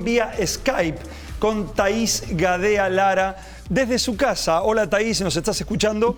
Vía Skype con Thaís Gadea Lara desde su casa. Hola Thaís, ¿nos estás escuchando?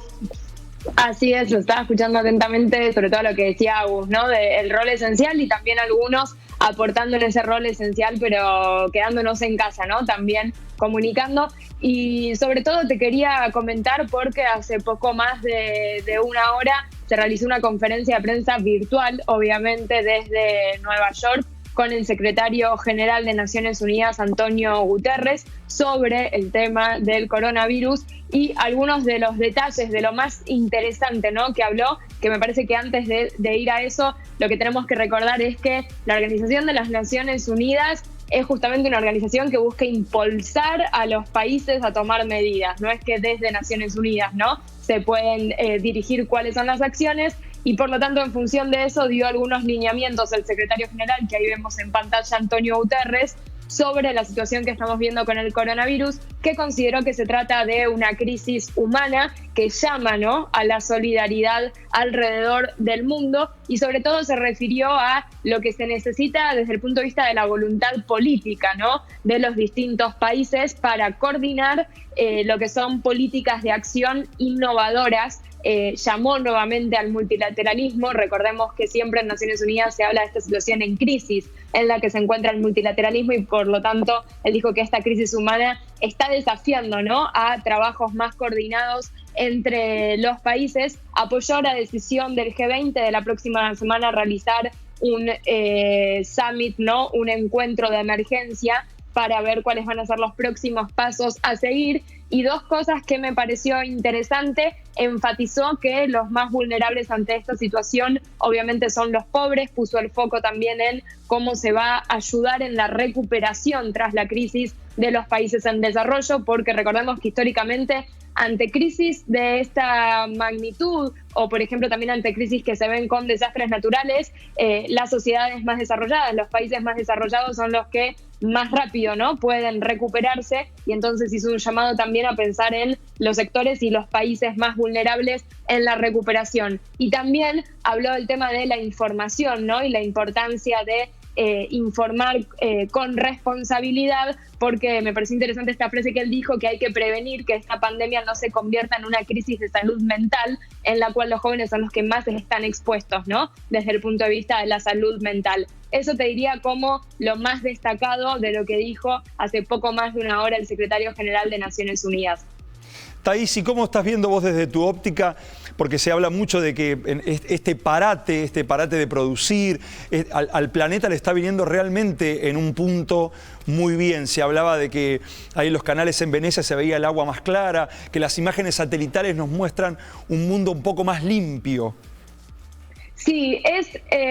Así es, lo estaba escuchando atentamente, sobre todo lo que decía Agus, ¿no? Del rol esencial y también algunos aportando en ese rol esencial, pero quedándonos en casa, ¿no? También comunicando. Y sobre todo te quería comentar porque hace poco más de una hora se realizó una conferencia de prensa virtual, obviamente desde Nueva York, con el secretario general de Naciones Unidas, Antonio Guterres, sobre el tema del coronavirus y algunos de los detalles de lo más interesante, ¿no?, que habló, que me parece que antes de ir a eso, lo que tenemos que recordar es que la Organización de las Naciones Unidas es justamente una organización que busca impulsar a los países a tomar medidas. No es que desde Naciones Unidas, ¿no?, se pueden dirigir cuáles son las acciones, y por lo tanto en función de eso dio algunos lineamientos el secretario general, que ahí vemos en pantalla, Antonio Guterres, sobre la situación que estamos viendo con el coronavirus, que consideró que se trata de una crisis humana que llama, ¿no?, a la solidaridad alrededor del mundo, y sobre todo se refirió a lo que se necesita desde el punto de vista de la voluntad política, ¿no?, de los distintos países para coordinar lo que son políticas de acción innovadoras. Llamó nuevamente al multilateralismo. Recordemos que siempre en Naciones Unidas se habla de esta situación en crisis en la que se encuentra el multilateralismo, y por lo tanto él dijo que esta crisis humana está desafiando, ¿no?, a trabajos más coordinados entre los países. Apoyó la decisión del G20 de la próxima semana realizar un summit, ¿no?, un encuentro de emergencia para ver cuáles van a ser los próximos pasos a seguir. Y dos cosas que me pareció interesante: enfatizó que los más vulnerables ante esta situación obviamente son los pobres, puso el foco también en cómo se va a ayudar en la recuperación tras la crisis de los países en desarrollo, porque recordemos que históricamente ante crisis de esta magnitud, o por ejemplo también ante crisis que se ven con desastres naturales, las sociedades más desarrolladas, los países más desarrollados son los que más rápido, ¿no?, pueden recuperarse, y entonces hizo un llamado también a pensar en los sectores y los países más vulnerables en la recuperación. Y también habló del tema de la información, ¿no?, y la importancia de informar con responsabilidad, porque me pareció interesante esta frase que él dijo, que hay que prevenir que esta pandemia no se convierta en una crisis de salud mental, en la cual los jóvenes son los que más están expuestos, ¿no?, desde el punto de vista de la salud mental. Eso te diría como lo más destacado de lo que dijo hace poco más de una hora el secretario general de Naciones Unidas. Thaís, ¿y cómo estás viendo vos desde tu óptica? Porque se habla mucho de que este parate de producir, al planeta le está viniendo realmente en un punto muy bien. Se hablaba de que ahí en los canales en Venecia se veía el agua más clara, que las imágenes satelitales nos muestran un mundo un poco más limpio. Sí,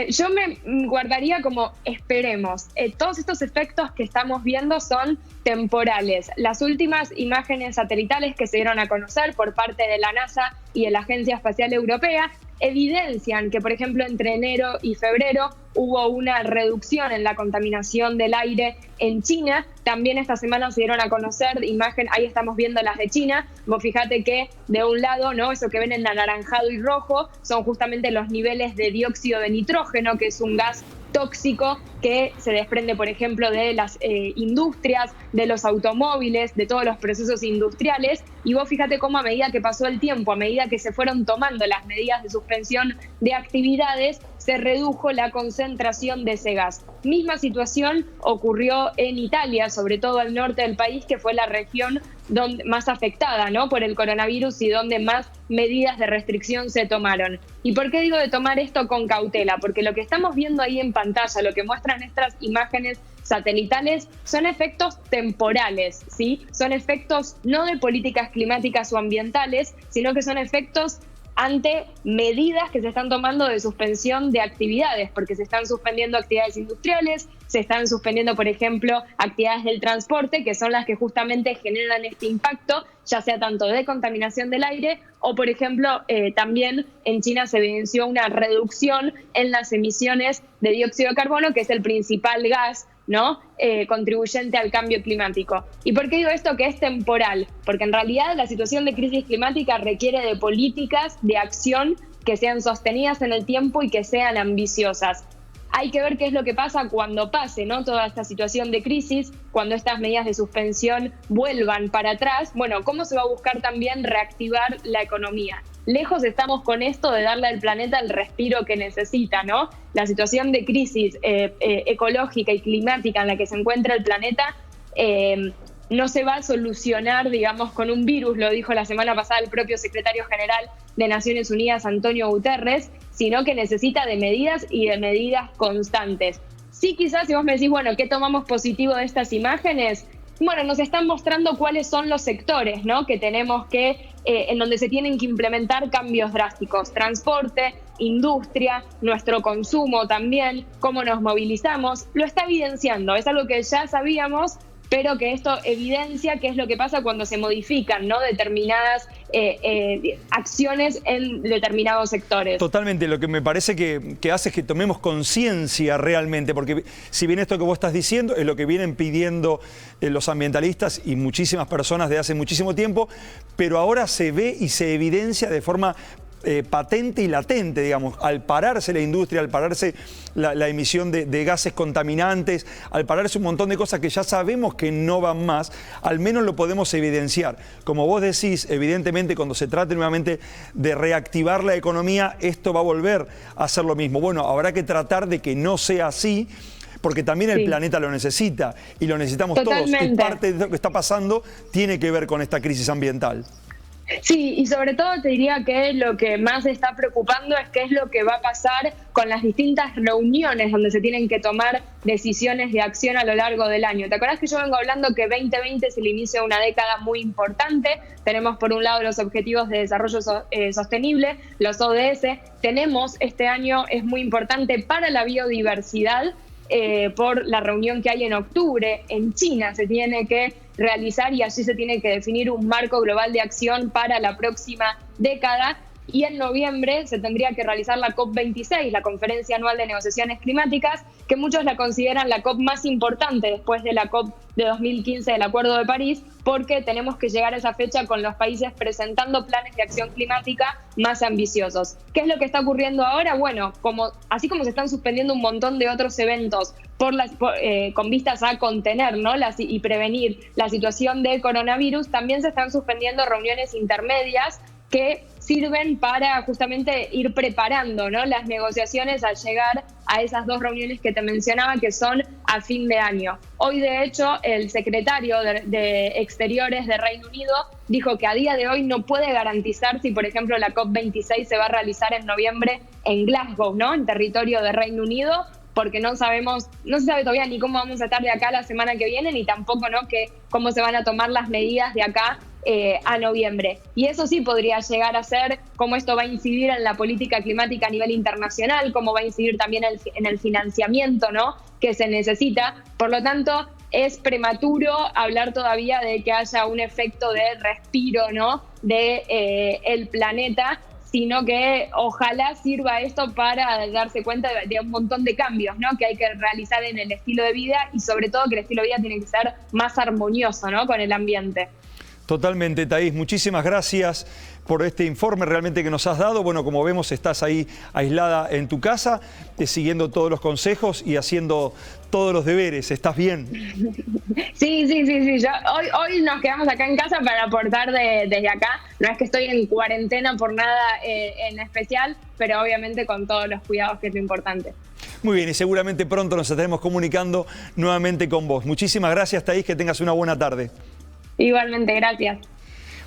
yo me guardaría como esperemos. Todos estos efectos que estamos viendo son temporales. Las últimas imágenes satelitales que se dieron a conocer por parte de la NASA y de la Agencia Espacial Europea evidencian que, por ejemplo, entre enero y febrero hubo una reducción en la contaminación del aire en China. También esta semana se dieron a conocer imágenes, ahí estamos viendo las de China. Vos fíjate que de un lado, ¿no?, eso que ven en anaranjado y rojo son justamente los niveles de dióxido de nitrógeno, que es un gas tóxico que se desprende, por ejemplo, de las industrias, de los automóviles, de todos los procesos industriales. Y vos fíjate cómo a medida que pasó el tiempo, a medida que se fueron tomando las medidas de suspensión de actividades, se redujo la concentración de ese gas. Misma situación ocurrió en Italia, sobre todo al norte del país, que fue la región más afectada, ¿no?, por el coronavirus y donde más medidas de restricción se tomaron. ¿Y por qué digo de tomar esto con cautela? Porque lo que estamos viendo ahí en pantalla, lo que muestran estas imágenes satelitales, son efectos temporales, ¿sí? Son efectos no de políticas climáticas o ambientales, sino que son efectos ante medidas que se están tomando de suspensión de actividades, porque se están suspendiendo actividades industriales, se están suspendiendo, por ejemplo, actividades del transporte, que son las que justamente generan este impacto, ya sea tanto de contaminación del aire o, por ejemplo, también en China se evidenció una reducción en las emisiones de dióxido de carbono, que es el principal gas, ¿no?, contribuyente al cambio climático. ¿Y por qué digo esto que es temporal? Porque en realidad la situación de crisis climática requiere de políticas de acción que sean sostenidas en el tiempo y que sean ambiciosas. hay que ver qué es lo que pasa cuando pase, ¿no? Toda esta situación de crisis, cuando estas medidas de suspensión vuelvan para atrás. Bueno, ¿cómo se va a buscar también reactivar la economía? Lejos estamos con esto de darle al planeta el respiro que necesita, ¿no? La situación de crisis ecológica y climática en la que se encuentra el planeta no se va a solucionar, digamos, con un virus, lo dijo la semana pasada el propio secretario general de Naciones Unidas, Antonio Guterres, sino que necesita de medidas y de medidas constantes. Sí, quizás si vos me decís, bueno, ¿qué tomamos positivo de estas imágenes? Bueno, nos están mostrando cuáles son los sectores, ¿no? Que tenemos que, en donde se tienen que implementar cambios drásticos. Transporte, industria, nuestro consumo también, cómo nos movilizamos. Lo está evidenciando, es algo que ya sabíamos, pero que esto evidencia qué es lo que pasa cuando se modifican, ¿no? Determinadas acciones en determinados sectores. Totalmente, lo que me parece que hace es que tomemos conciencia realmente, porque si bien esto que vos estás diciendo es lo que vienen pidiendo los ambientalistas y muchísimas personas de hace muchísimo tiempo, pero ahora se ve y se evidencia de forma patente y latente, digamos, al pararse la industria, al pararse la emisión de gases contaminantes, al pararse un montón de cosas que ya sabemos que no van más, al menos lo podemos evidenciar. Como vos decís, evidentemente cuando se trate nuevamente de reactivar la economía, esto va a volver a ser lo mismo. Bueno, habrá que tratar de que no sea así, porque también el planeta lo necesita y lo necesitamos todos. Y parte de lo que está pasando tiene que ver con esta crisis ambiental. Sí, y sobre todo te diría que lo que más está preocupando es qué es lo que va a pasar con las distintas reuniones donde se tienen que tomar decisiones de acción a lo largo del año. ¿Te acordás que yo vengo hablando que 2020 es el inicio de una década muy importante? Tenemos por un lado los Objetivos de Desarrollo Sostenible, los ODS. Tenemos este año, es muy importante para la biodiversidad, por la reunión que hay en octubre en China. Se tiene que realizar y allí se tiene que definir un marco global de acción para la próxima década. Y en noviembre se tendría que realizar la COP26, la Conferencia Anual de Negociaciones Climáticas, que muchos la consideran la COP más importante después de la COP de 2015 del Acuerdo de París, porque tenemos que llegar a esa fecha con los países presentando planes de acción climática más ambiciosos. ¿Qué es lo que está ocurriendo ahora? Bueno, así como se están suspendiendo un montón de otros eventos con vistas a contener, ¿no? y prevenir la situación de coronavirus, también se están suspendiendo reuniones intermedias que sirven para justamente ir preparando, ¿no? Las negociaciones al llegar a esas dos reuniones que te mencionaba, que son a fin de año. Hoy, de hecho, el secretario de Exteriores de Reino Unido dijo que a día de hoy no puede garantizar si, por ejemplo, la COP26 se va a realizar en noviembre en Glasgow, ¿no? En territorio de Reino Unido, porque no se sabe todavía ni cómo vamos a estar de acá la semana que viene, ni tampoco, ¿no?, cómo se van a tomar las medidas de acá a noviembre. Y eso sí podría llegar a ser cómo esto va a incidir en la política climática a nivel internacional, cómo va a incidir también en el financiamiento, ¿no?, que se necesita. Por lo tanto, es prematuro hablar todavía de que haya un efecto de respiro, ¿no?, de el planeta, sino que ojalá sirva esto para darse cuenta de un montón de cambios, ¿no?, que hay que realizar en el estilo de vida, y sobre todo que el estilo de vida tiene que ser más armonioso, ¿no?, con el ambiente. Totalmente, Thaís. Muchísimas gracias por este informe realmente que nos has dado. Bueno, como vemos, estás ahí aislada en tu casa, siguiendo todos los consejos y haciendo todos los deberes. ¿Estás bien? Sí. Hoy nos quedamos acá en casa para aportar desde acá. No es que estoy en cuarentena por nada en especial, pero obviamente con todos los cuidados, que es lo importante. Muy bien, y seguramente pronto nos estaremos comunicando nuevamente con vos. Muchísimas gracias, Thaís, que tengas una buena tarde. Igualmente, gracias.